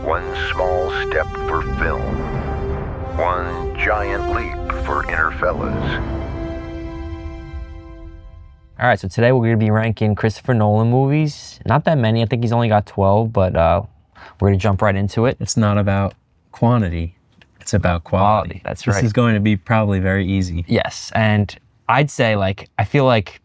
One small step for film. One giant leap for Interfellas. All right, so today we're going to be ranking Christopher Nolan movies. Not that many. I think he's only got 12, but we're going to jump right into it. It's not about quantity. It's about quality. That's right. This is going to be probably very easy. Yes, and I'd say, I feel like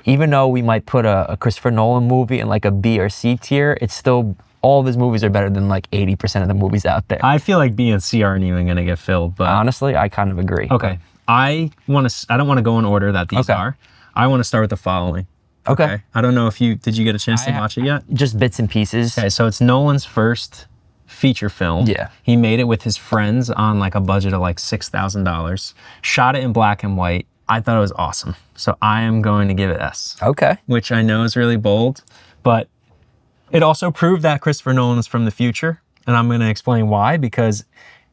even though we might put a Christopher Nolan movie in like a B or C tier, it's still, all of his movies are better than like 80% of the movies out there. I feel like B and C aren't even going to get filled, but... Honestly, I kind of agree. Okay. I don't want to go in order that these are. I want to start with The Following. Okay. I don't know if did you get a chance to watch it yet? Just bits and pieces. Okay, so it's Nolan's first feature film. Yeah. He made it with his friends on like a budget of like $6,000. Shot it in black and white. I thought it was awesome. So I am going to give it S. Okay. Which I know is really bold, but it also proved that Christopher Nolan is from the future. And I'm going to explain why, because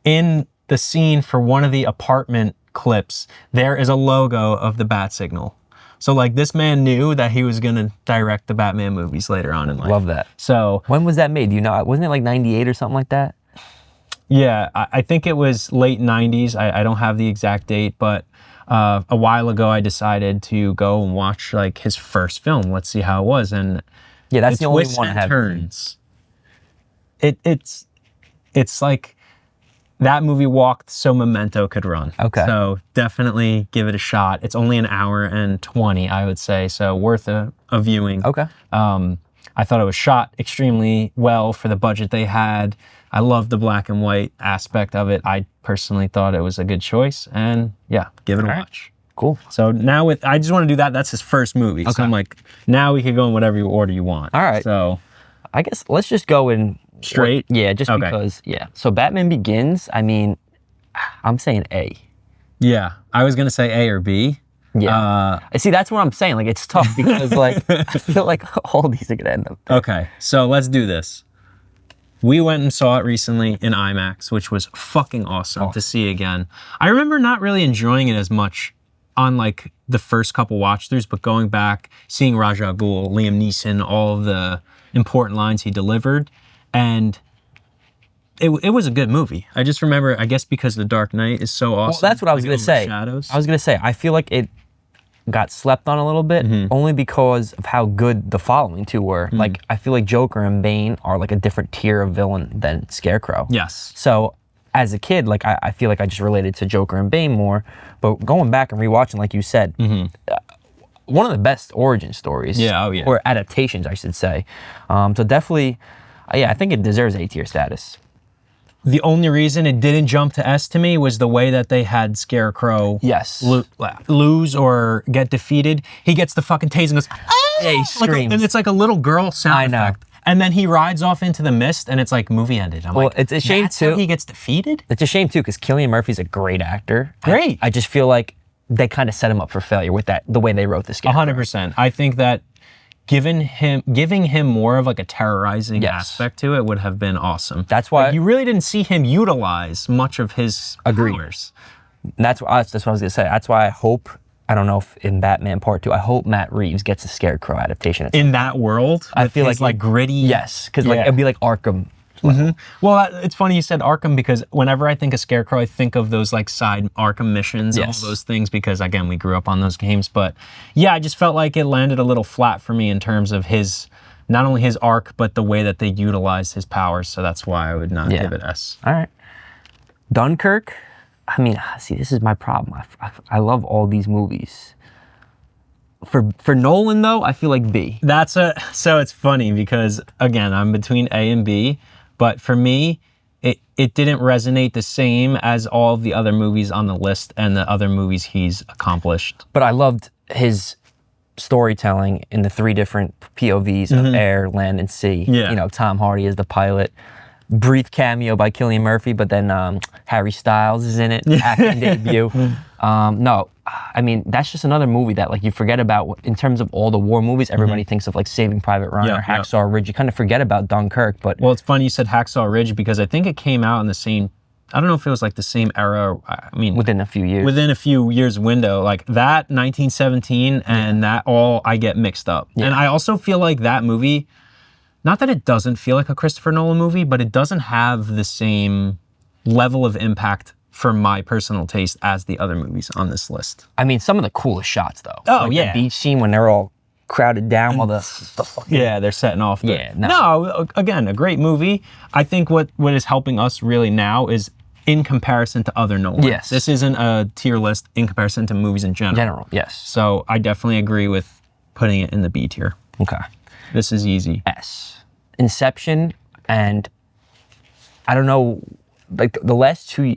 in the scene for one of the apartment clips, there is a logo of the bat signal. So like this man knew that he was going to direct the Batman movies later on in life. Love that. So when was that made? Do you know? Wasn't it like 98 or something like that? Yeah, I think it was late 90s. I don't have the exact date, but a while ago I decided to go and watch like his first film. Let's see how it was. And yeah, that's the only twists one I and have. Turns. It's like that movie walked so Memento could run. Okay. So definitely give it a shot. It's only an hour and 20, I would say, so worth a viewing. Okay. I thought it was shot extremely well for the budget they had. I love the black and white aspect of it. I personally thought it was a good choice, and yeah, give it a watch. Cool. So now I just want to do that. That's his first movie. Okay. So I'm like, now we could go in whatever order you want. All right. So I guess let's just go in straight. Yeah, just because. Yeah. So Batman Begins. I mean, I'm saying A. Yeah, I was gonna say A or B. Yeah. See, that's what I'm saying. Like, it's tough because like I feel like all these are gonna end up there. Okay, so let's do this. We went and saw it recently in IMAX, which was fucking awesome to see again. I remember not really enjoying it as much on like the first couple watch throughs, but going back, seeing Ra's al Ghul, Liam Neeson, all of the important lines he delivered, and it was a good movie. I just remember, I guess because The Dark Knight is so awesome. Well, that's what I was gonna say. Shadows. I was gonna say, I feel like it got slept on a little bit, only because of how good The Following two were. Like, I feel like Joker and Bane are like a different tier of villain than Scarecrow. Yes. So as a kid, like I feel like I just related to Joker and Bane more. But going back and rewatching, like you said, one of the best origin stories. Yeah, oh yeah. Or adaptations, I should say. So definitely, yeah, I think it deserves A tier status. The only reason it didn't jump to S to me was the way that they had Scarecrow lose or get defeated. He gets the fucking tase and goes, ah! Yeah, he screams. And it's like a little girl sound effect. And then he rides off into the mist and it's like movie ended. I'm like, it's a shame that's too. How he gets defeated? It's a shame too, because Cillian Murphy's a great actor. Great. I just feel like they kind of set him up for failure with the way they wrote this game. 100%. I think that giving him more of like a terrorizing aspect to it would have been awesome. That's why you really didn't see him utilize much of his powers. That's what I was gonna say. That's why I hope, I don't know if in Batman Part 2, I hope Matt Reeves gets a Scarecrow adaptation. In that world? I feel like gritty. Yes, because like it'd be like Arkham. Well, it's funny you said Arkham, because whenever I think of Scarecrow, I think of those like side Arkham missions and all those things, because again, we grew up on those games. But yeah, I just felt like it landed a little flat for me in terms of not only his arc, but the way that they utilized his powers. So that's why I would not give it S. All right. Dunkirk. I mean, see, this is my problem. I love all these movies. For Nolan though, I feel like B. So it's funny because again, I'm between A and B. But for me, it didn't resonate the same as all of the other movies on the list and the other movies he's accomplished. But I loved his storytelling in the 3 different POVs of air, land, and sea. Yeah. You know, Tom Hardy is the pilot. Brief cameo by Cillian Murphy, but then Harry Styles is in it, acting debut. No, I mean, that's just another movie that like you forget about in terms of all the war movies. Everybody thinks of like Saving Private Ryan or Hacksaw Ridge. You kind of forget about Dunkirk, but... Well, it's funny you said Hacksaw Ridge because I think it came out in the same, I don't know if it was like the same era. I mean... Within a few years. Within a few years window. Like that 1917 and that all I get mixed up. Yeah. And I also feel like that movie not that it doesn't feel like a Christopher Nolan movie, but it doesn't have the same level of impact for my personal taste as the other movies on this list. I mean, some of the coolest shots though. Oh, like yeah. the beach scene when they're all crowded down while the fucking... Yeah, they're setting off. Yeah, no, again, a great movie. I think what is helping us really now is in comparison to other Nolan. Yes. This isn't a tier list in comparison to movies in general. Yes. So I definitely agree with putting it in the B tier. Okay. This is easy. S. Inception, and I don't know, like the last 2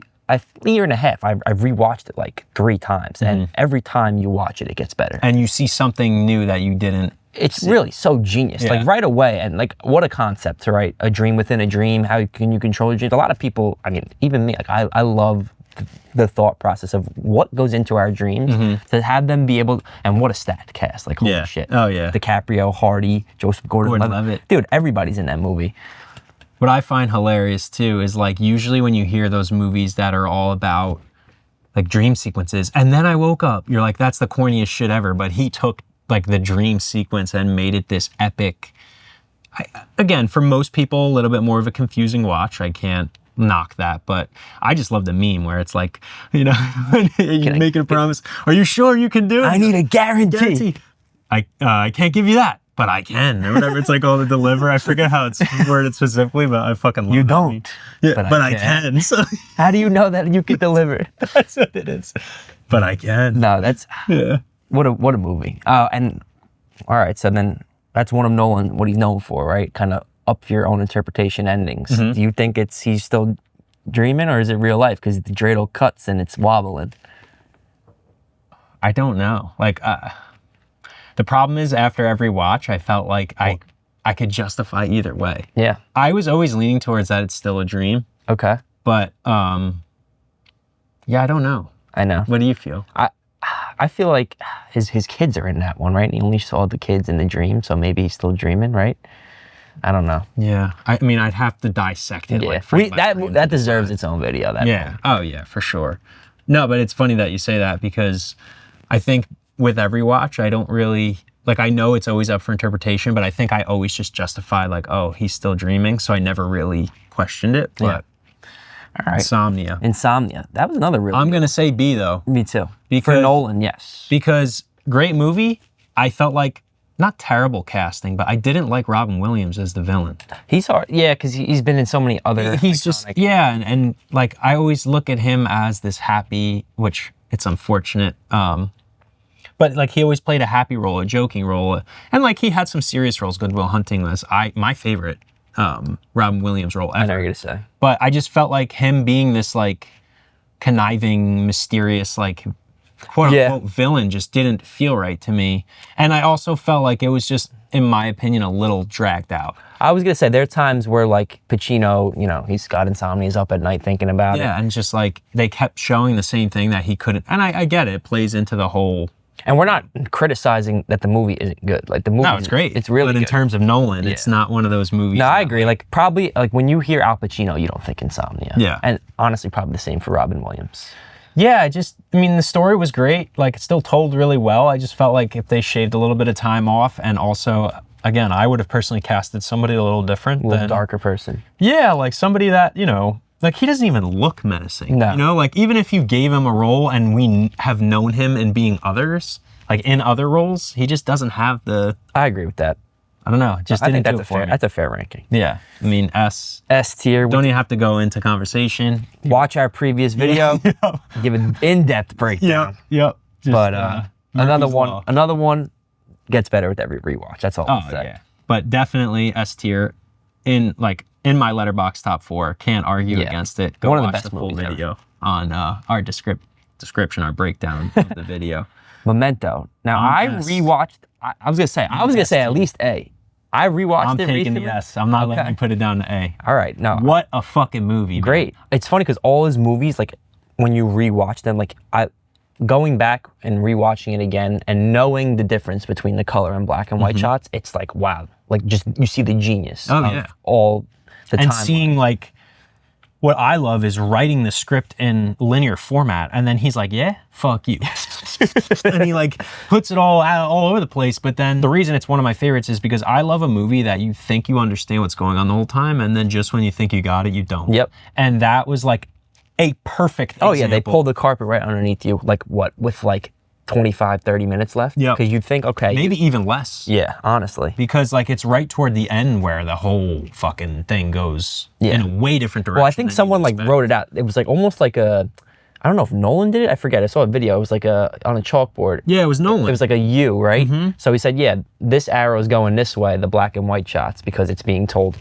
year and a half, I've rewatched it like 3 times, and every time you watch it, it gets better. And you see something new that you didn't. It's really so genius, Yeah. like right away, and like what a concept to write a dream within a dream. How can you control your dreams? A lot of people, I mean, even me, like I love the thought process of what goes into our dreams to have them be able, and what a stacked cast, like holy shit. Oh yeah. DiCaprio, Hardy, Joseph Gordon-Levitt. Dude, everybody's in that movie. What I find hilarious too is like usually when you hear those movies that are all about like dream sequences, and then I woke up, you're like, that's the corniest shit ever. But he took like the dream sequence and made it this epic. Again, for most people, a little bit more of a confusing watch. I can't knock that, but I just love the meme where it's like, you know, you're making a promise. Are you sure you can do it? I need a guarantee. I can't give you that, but I can, or whatever. It's like all the deliver. I forget how it's worded specifically, but I fucking love You that don't. meme. Yeah, but I can. So How do you know that you can deliver? that's what it is. But I can. No, that's Yeah. what a movie. And all right, so then that's one of Nolan, what he's known for, right? Kind of up your own interpretation endings. Do you think he's still dreaming, or is it real life? Because the dreidel cuts and it's wobbling. I don't know. Like, the problem is after every watch, I felt like I could justify either way. Yeah. I was always leaning towards that it's still a dream, Okay. but yeah, I don't know. I know. What do you feel? I feel like his kids are in that one, right? And he only saw the kids in the dream, so maybe he's still dreaming, right? I don't know. Yeah. I mean, I'd have to dissect it. Yeah, Like frame by frame that to deserves decide. its own video. That Yeah. one. Oh, yeah, for sure. No, but it's funny that you say that because I think with every watch, I don't really, like, I know it's always up for interpretation, but I think I always just justify, like, oh, he's still dreaming. So I never really questioned it. But All right. Insomnia. That was another really. I'm going to say B, though. Me too. For Because- Nolan, yes. Because great movie. I felt like, not terrible casting, but I didn't like Robin Williams as the villain. He's hard. Yeah, because he's been in so many other. He's just, yeah, and like I always look at him as this happy, which it's unfortunate, but like he always played a happy role, a joking role, and like he had some serious roles. Good Will Hunting was my favorite Robin Williams role ever. I know what you're gonna say. But I just felt like him being this like conniving, mysterious, like quote unquote villain just didn't feel right to me. And I also felt like it was just, in my opinion, a little dragged out. I was gonna say there are times where like Pacino, you know, he's got insomnia, he's up at night thinking about it. Yeah, and just like they kept showing the same thing that he couldn't. And I get it plays into the whole. And we're not criticizing that the movie isn't good. Like the movie, No, it's great. It's really But in good. terms of Nolan, it's not one of those movies. No, I agree. Like probably like when you hear Al Pacino, you don't think insomnia. Yeah. And honestly, probably the same for Robin Williams. Yeah, I mean, the story was great. Like, it's still told really well. I just felt like if they shaved a little bit of time off, and also, again, I would have personally casted somebody a little different. A little darker person. Yeah, like somebody that, you know, like he doesn't even look menacing. No. You know, like even if you gave him a role and we have known him in being others, like in other roles, he just doesn't have the, I agree with that. I don't know, just I didn't think do it for me. that's a fair ranking. Yeah, I mean, S. S tier. Don't even have to go into conversation. Watch our previous video. Give an in-depth breakdown. Yep. Just, But another Murphy's one, Law. another one gets better with every rewatch. That's all Oh I'm saying. yeah, but definitely S tier in my Letterboxd top 4. Can't argue against it. Go One of the watch best full movies ever. video on our description, our breakdown of the video. Memento. Now I S. rewatched. I was gonna say at least A. I rewatched I'm it taking recently. the S. I'm not letting Okay. you put it down to A. All right. No. What a fucking movie. Man. Great. It's funny because all his movies, like when you rewatch them, like going back and rewatching it again and knowing the difference between the color and black and white shots, it's like wow. Like just you see the genius of all the And time. seeing like what I love is writing the script in linear format, and then he's like, "Yeah, fuck you." and he like puts it all out all over the place. But then the reason it's one of my favorites is because I love a movie that you think you understand what's going on the whole time, and then just when you think you got it, you don't. Yep. And that was like a perfect example. Oh yeah, they pulled the carpet right underneath you, like what, with like 25, 30 minutes left? Yep. Because you'd think, okay. Maybe even less. Yeah, honestly. Because like it's right toward the end where the whole fucking thing goes in a way different direction. Well, I think someone like wrote it out. It was like almost like a, I don't know if Nolan did it. I forget. I saw a video. It was like on a chalkboard. Yeah, it was Nolan. It was like a U, right? So he said, yeah, this arrow is going this way, the black and white shots, because it's being told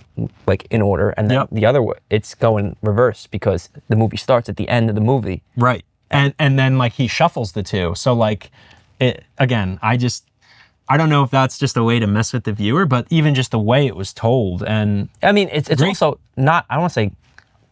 like in order. And then the other way, it's going reverse because the movie starts at the end of the movie. Right. And then like he shuffles the two. So like, it again, I don't know if that's just a way to mess with the viewer, but even just the way it was told. And I mean, it's also not, I don't want to say,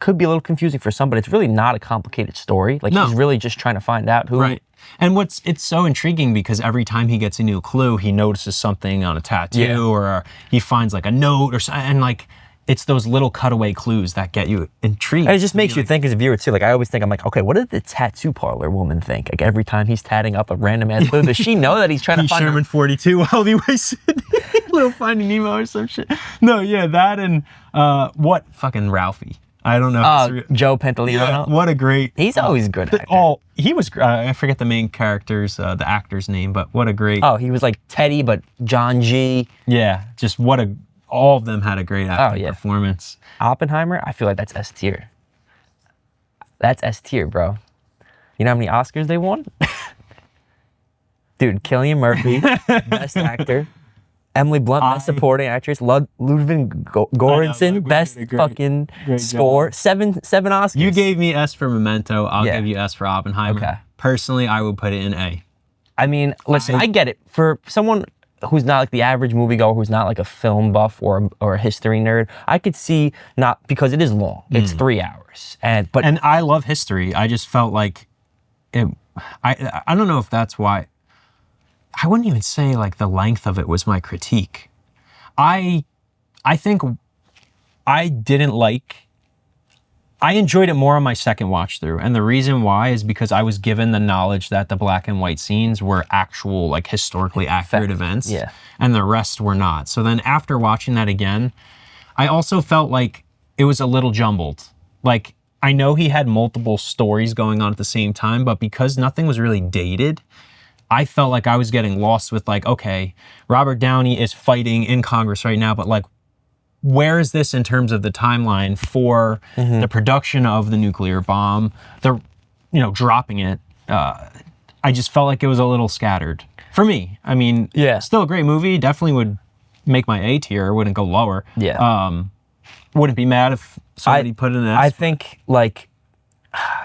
could be a little confusing for some, but it's really not a complicated story. Like he's really just trying to find out who. Right. And it's so intriguing because every time he gets a new clue, he notices something on a tattoo or he finds like a note or something. And like, it's those little cutaway clues that get you intrigued. And it just makes you think as a viewer too. Like I always think, I'm like, okay, what did the tattoo parlor woman think? Like every time he's tatting up a random ass clue, does she know that he's trying to find Sherman 42 while he was little Finding Nemo or some shit. No, yeah, that and what fucking Ralphie. I don't know. Joe Pantoliano. Yeah, what a great. He's always good actor. He was. I forget the main character's, the actor's name, but what a great. Oh, he was like Teddy, but John G. Yeah, just what a. All of them had a great acting performance. Oppenheimer, I feel like that's S tier. That's S tier, bro. You know how many Oscars they won? Dude, Cillian Murphy, Best Actor. Emily Blunt, Best Supporting Actress. Ludwig Göransson, Best fucking score. Job. Seven Oscars. You gave me S for Memento. I'll give you S for Oppenheimer. Okay. Personally, I would put it in A. I mean, listen, I get it. For someone who's not like the average moviegoer, who's not like a film buff or a history nerd, I could see not, because it is long. It's 3 hours. And I love history. I just felt like it. I don't know if that's why. I wouldn't even say like the length of it was my critique. I think I didn't like. I enjoyed it more on my second watch through. And the reason why is because I was given the knowledge that the black and white scenes were actual, like historically accurate events. Yeah. And the rest were not. So then after watching that again, I also felt like it was a little jumbled. Like, I know he had multiple stories going on at the same time, but because nothing was really dated, I felt like I was getting lost with like, okay, Robert Downey is fighting in Congress right now, but like, where is this in terms of the timeline for the production of the nuclear bomb, dropping it? I just felt like it was a little scattered for me. I mean, still a great movie. Definitely would make my A tier. Wouldn't go lower. Yeah. Wouldn't be mad if somebody put it in S. I think like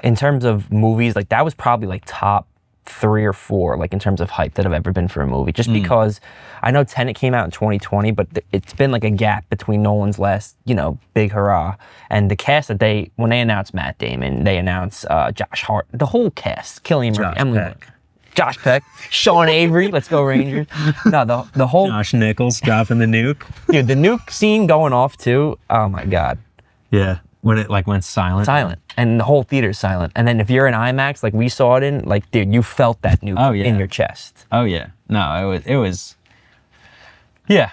in terms of movies, like that was probably like top 3 or 4, like in terms of hype that have ever been for a movie. Just because I know Tenet came out in 2020, but it's been like a gap between Nolan's last, big hurrah and the cast that when they announced Matt Damon, they announced Josh Hart, the whole cast, Cillian Murphy, Emily Blunt, Josh Peck, Sean Avery, let's go Rangers. No, the whole Josh Nichols dropping the nuke. Dude, the nuke scene going off too. Oh my God. Yeah. When it like went silent. Silent. And the whole theater's silent. And then if you're in IMAX, like we saw it in, like, dude, you felt that nuke in your chest. Oh yeah. No, it was. Yeah.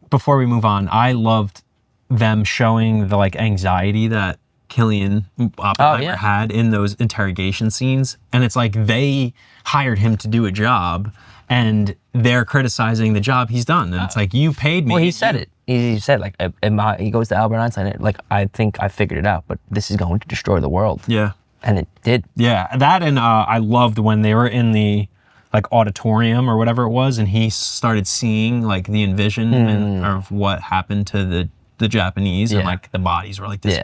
Before we move on, I loved them showing the like anxiety that Cillian Oppenheimer had in those interrogation scenes. And it's like they hired him to do a job and they're criticizing the job he's done. And it's like, you paid me. Well, he said it. He said, like, he goes to Albert Einstein, like, I think I figured it out, but this is going to destroy the world. Yeah. And it did. Yeah, that and I loved when they were in the, like, auditorium or whatever it was, and he started seeing, like, the envisionment of what happened to the Japanese, and, like, the bodies were like this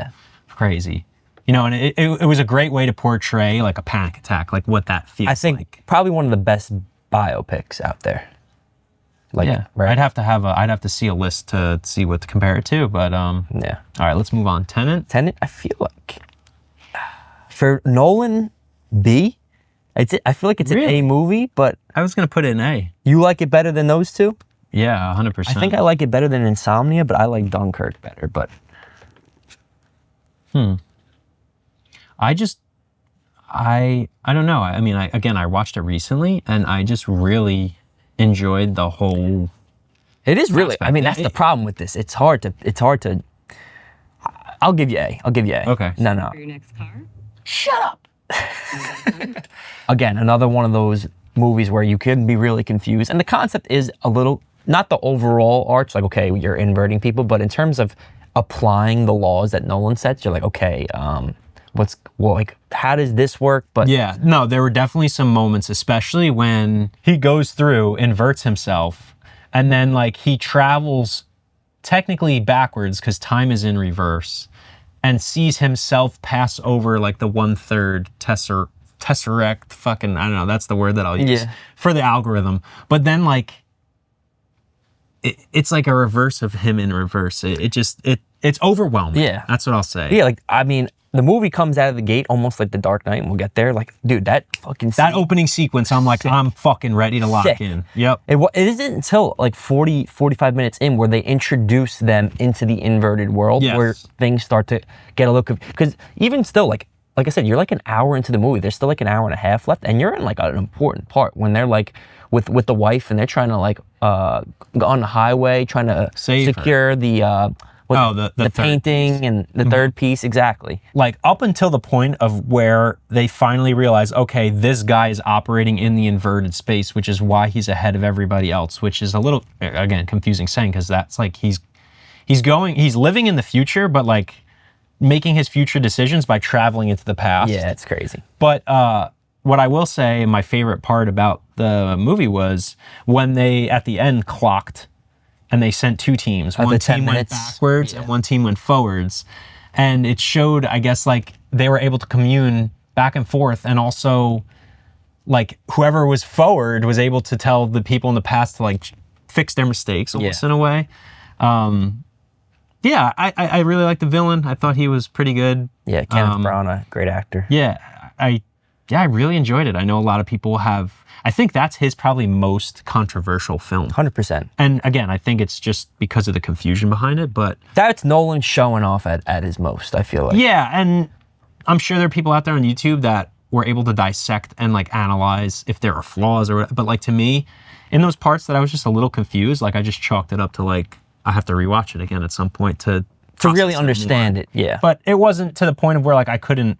crazy. And it was a great way to portray, like, a panic attack, like, what that feels like. I think probably one of the best biopics out there. Like, right? I'd have to see a list to see what to compare it to, but All right, let's move on. Tenet, I feel like for Nolan, B. I feel like it's an A movie, but I was gonna put it in A. You like it better than those two? Yeah, 100%. I think I like it better than Insomnia, but I like Dunkirk better. But I don't know. I mean, I watched it recently, and I just really enjoyed the whole. It is really. aspect. I mean, that's the problem with this. It's hard to. I'll give you A. Okay. No. For your next car? Shut up. Again, another one of those movies where you could be really confused, and the concept is a little, not the overall arch, like, okay, you're inverting people, but in terms of applying the laws that Nolan sets, you're like, okay, how does this work? But Yeah, no, there were definitely some moments, especially when he goes through, inverts himself, and then like he travels technically backwards because time is in reverse, and sees himself pass over like the 1/3 tesseract, fucking, I don't know, that's the word that I'll use for the algorithm. But then like, it's like a reverse of him in reverse. It's overwhelming. Yeah. That's what I'll say. yeah, like, I mean, the movie comes out of the gate almost like The Dark Knight, and we'll get there. Like, dude, that fucking That scene, opening sequence, I'm like, I'm fucking ready to lock Sick. in. Yep. it isn't until like 45 minutes in where they introduce them into the inverted world Yes. where things start to get a little, because even still, like I said, you're like an hour into the movie. There's still like an hour and a half left, and you're in like an important part when they're like with the wife, and they're trying to like go on the highway, trying to Save her. secure the the third painting piece. and the third piece, exactly. Like up until the point of where they finally realize, okay, this guy is operating in the inverted space, which is why he's ahead of everybody else, which is a little, again, confusing saying, because that's like he's living in the future, but like making his future decisions by traveling into the past. Yeah, it's crazy. But what I will say, my favorite part about the movie was when they, at the end, clocked and they sent two teams. the One 10 team went minutes. backwards and one team went forwards. And it showed, I guess, like they were able to commune back and forth, and also like whoever was forward was able to tell the people in the past to like fix their mistakes almost in a way. Yeah, I really liked the villain. I thought he was pretty good. Yeah, Kenneth Branagh, a great actor. Yeah, I really enjoyed it. I know a lot of people have. I think that's his probably most controversial film. 100%. And again, I think it's just because of the confusion behind it. But That's Nolan showing off at his most, I feel like. yeah, and I'm sure there are people out there on YouTube that were able to dissect and like analyze if there are flaws or whatever. But like to me, in those parts that I was just a little confused, like I just chalked it up to like I have to rewatch it again at some point to really understand it, yeah. But it wasn't to the point of where like I couldn't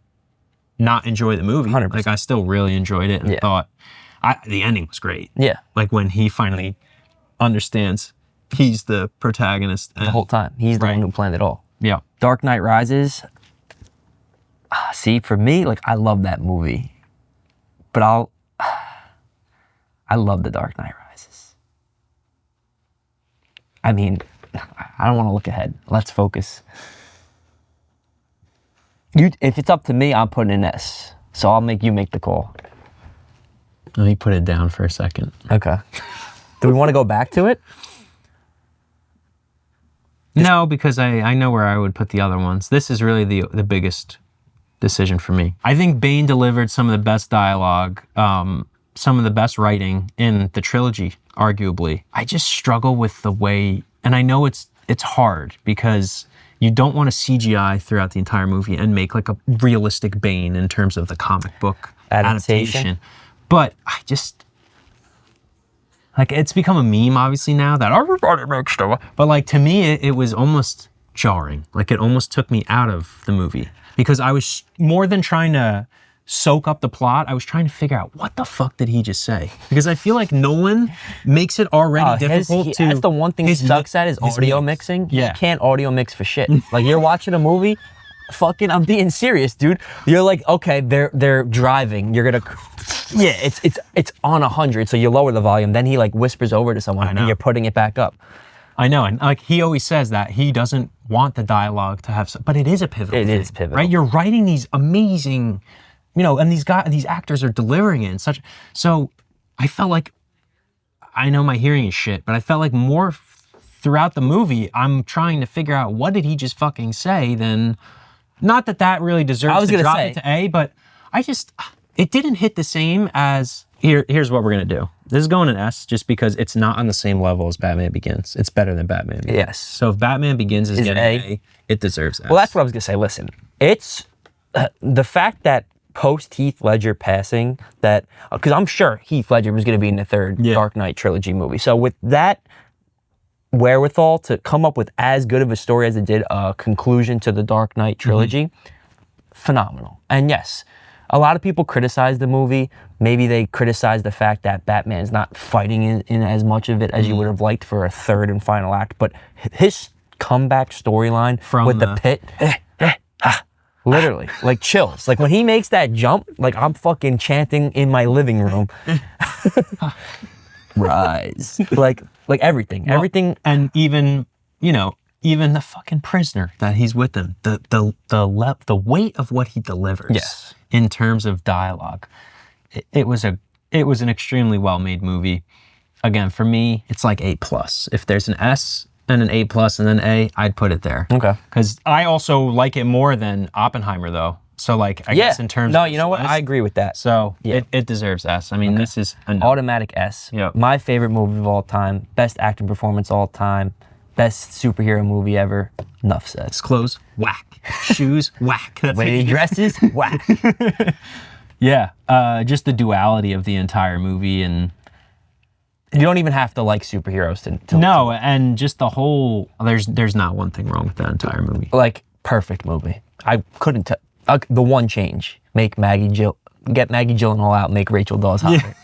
not enjoy the movie. 100%. Like I still really enjoyed it and thought the ending was great. Yeah, Like when he finally understands he's the protagonist. And, the whole time. He's the one who planned it all. Yeah. Dark Knight Rises. See, for me, like, I love that movie. But I love The Dark Knight Rises. I mean, I don't want to look ahead. Let's focus. If it's up to me, I'm putting an S. So I'll make you make the call. Let me put it down for a second. Okay. Do we want to go back to it? No, because I know where I would put the other ones. This is really the biggest decision for me. I think Bane delivered some of the best dialogue, some of the best writing in the trilogy, arguably. I just struggle with the way, and I know it's hard because you don't want to CGI throughout the entire movie and make like a realistic Bane in terms of the comic book adaptation. But I just, like, it's become a meme obviously now that everybody makes stuff. But like to me, it was almost jarring. Like it almost took me out of the movie because I was more than trying to soak up the plot. I was trying to figure out what the fuck did he just say? Because I feel like Nolan makes it already difficult to. That's the one thing he sucks at is audio mixing. Yeah. He can't audio mix for shit. Like you're watching a movie, fucking, I'm being serious, dude. You're like, okay, they're driving. You're gonna, yeah, it's on 100, so you lower the volume. Then he like whispers over to someone, and you're putting it back up. I know, and like he always says that he doesn't want the dialogue to have, but it is a pivotal. It thing, is pivotal, right? You're writing these amazing, and these actors are delivering it in such. So I felt like, I know my hearing is shit, but I felt like more throughout the movie, I'm trying to figure out what did he just fucking say. Then, not that really deserves to drop it to A, but it didn't hit the same as. Here's what we're gonna do. This is going an S just because it's not on the same level as Batman Begins. It's better than Batman Begins. Yes. So if Batman Begins is getting A, it deserves S. Well, that's what I was gonna say. Listen, it's the fact that post Heath Ledger passing that, because I'm sure Heath Ledger was going to be in the third Dark Knight trilogy movie. So with that wherewithal to come up with as good of a story as it did, a conclusion to the Dark Knight trilogy, phenomenal. And yes, a lot of people criticize the movie. Maybe they criticize the fact that Batman's not fighting in as much of it as you would have liked for a third and final act. But his comeback storyline with the pit, literally, like chills. Like when he makes that jump, like I'm fucking chanting in my living room. Rise. Like everything. Well, everything. And even, even the fucking prisoner that he's with him, the weight of what he delivers in terms of dialogue. It was an extremely well-made movie. Again, for me, it's like A+. If there's an S and an A+ and then A, I'd put it there. Okay. Because I also like it more than Oppenheimer, though. So, like, I guess in terms no, of you know what? list, I agree with that. So, it deserves S. I mean, this is an automatic S. Yep. My favorite movie of all time. Best acting performance all time. Best superhero movie ever. Enough said. clothes, whack. Shoes, whack. That's Way he dresses, whack. Yeah, just the duality of the entire movie, and You don't even have to like superheroes to no, and just the whole. There's not one thing wrong with that entire movie. like perfect movie. I couldn't tell. The one change: get Maggie Gyllenhaal out, make Rachel Dawes hotter.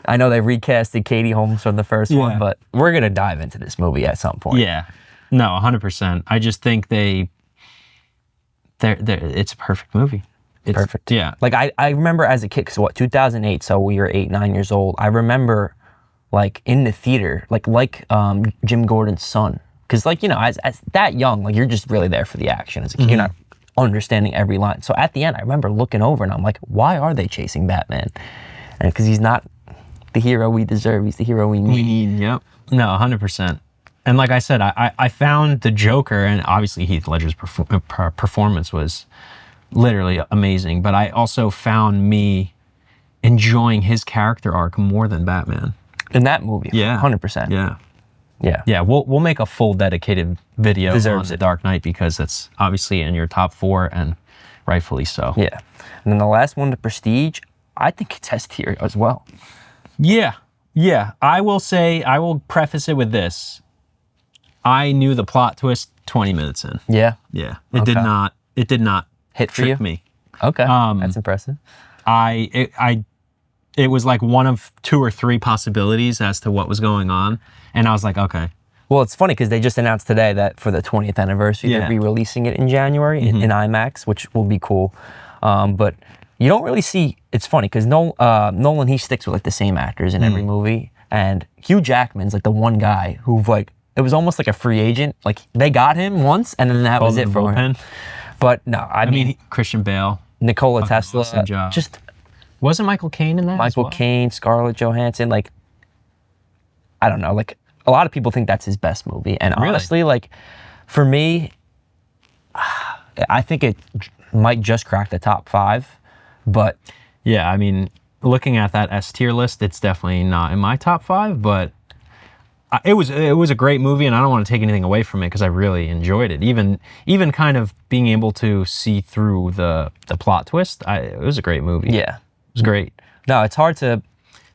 I know they recasted Katie Holmes from the first one, but we're gonna dive into this movie at some point. Yeah, no, 100%. I just think it's a perfect movie. It's Perfect. Yeah. Like I remember as a kid, because 2008, so we were 8, 9 years old. I remember like in the theater, like Jim Gordon's son. Because as that young, like you're just really there for the action. As a kid, you're not understanding every line. So at the end, I remember looking over and I'm like, why are they chasing Batman? And because he's not the hero we deserve, he's the hero we need. Yep. No, 100%. And like I said, I found the Joker, and obviously Heath Ledger's performance was literally amazing, but I also found me enjoying his character arc more than Batman. In that movie, Yeah. 100%. Yeah. Yeah, we'll make a full dedicated video Deserves on it. The Dark Knight, because it's obviously in your top 4, and rightfully so. Yeah. And then the last one, The Prestige, I think it's S tier as well. Yeah. I will preface it with this. I knew the plot twist 20 minutes in. Yeah. Yeah. It did not Hit for trick you? me. Okay. That's impressive. It was like one of 2 or 3 possibilities as to what was going on, and I was like, okay. Well, it's funny because they just announced today that for the 20th anniversary, they're re-releasing it in January in IMAX, which will be cool. But you don't really see, it's funny because Nolan, he sticks with like the same actors in every movie. And Hugh Jackman's like the one guy who like, it was almost like a free agent. Like they got him once and then that was it for him. But no, I mean Christian Bale, Nikola Tesla, awesome job. just wasn't Michael Caine in that? Michael Caine, Scarlett Johansson, like, I don't know, like a lot of people think that's his best movie. And honestly, like for me, I think it might just crack the top 5, but yeah, I mean, looking at that S tier list, it's definitely not in my top 5, but it was a great movie, and I don't want to take anything away from it because I really enjoyed it. Even kind of being able to see through the plot twist, it was a great movie. yeah, It was great. no, it's hard to.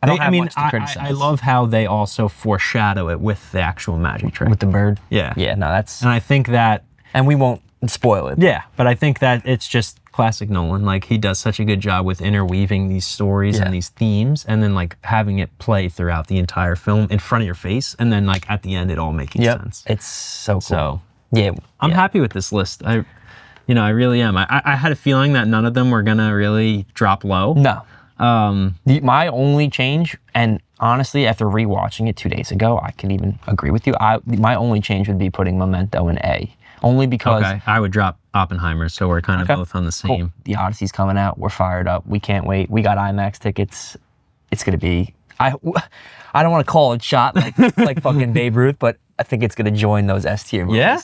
I don't have much to criticize. I love how they also foreshadow it with the actual magic trick. with the bird. Yeah. Yeah, no, that's, And I think that, and we won't spoil it. yeah, but I think that it's just classic Nolan. Like, he does such a good job with interweaving these stories and these themes, and then like having it play throughout the entire film in front of your face, and then like at the end it all making sense. It's so cool. So yeah, I'm happy with this list. I really am. I had a feeling that none of them were gonna really drop low. No. My only change, and honestly, after rewatching it 2 days ago, I can even agree with you. My only change would be putting Memento in A, only because I would drop Oppenheimer, so we're kind of both on the same. cool. The Odyssey's coming out. We're fired up. We can't wait. We got IMAX tickets. It's gonna be. I don't want to call it shot like fucking Babe Ruth, but I think it's gonna join those S tier movies. Yeah?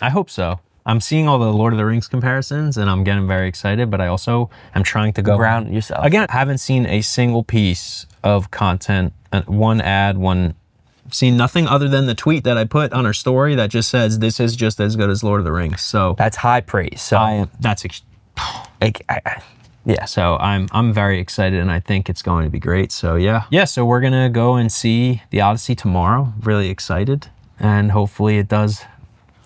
I hope so. I'm seeing all the Lord of the Rings comparisons, and I'm getting very excited, but I also am trying to go Ground yourself. Again, I haven't seen a single piece of content, one ad, seen nothing other than the tweet that I put on our story that just says, this is just as good as Lord of the Rings. So That's high praise. So Like, yeah. So I'm very excited, and I think it's going to be great. So yeah. So we're gonna go and see the Odyssey tomorrow. Really excited, and hopefully it does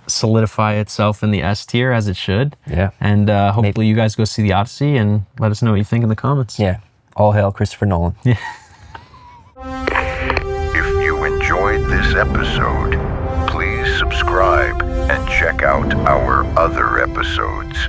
solidify itself in the S tier as it should. Yeah. And hopefully you guys go see the Odyssey and let us know what you think in the comments. Yeah. All hail Christopher Nolan. Yeah. If you enjoyed this episode, please subscribe and check out our other episodes.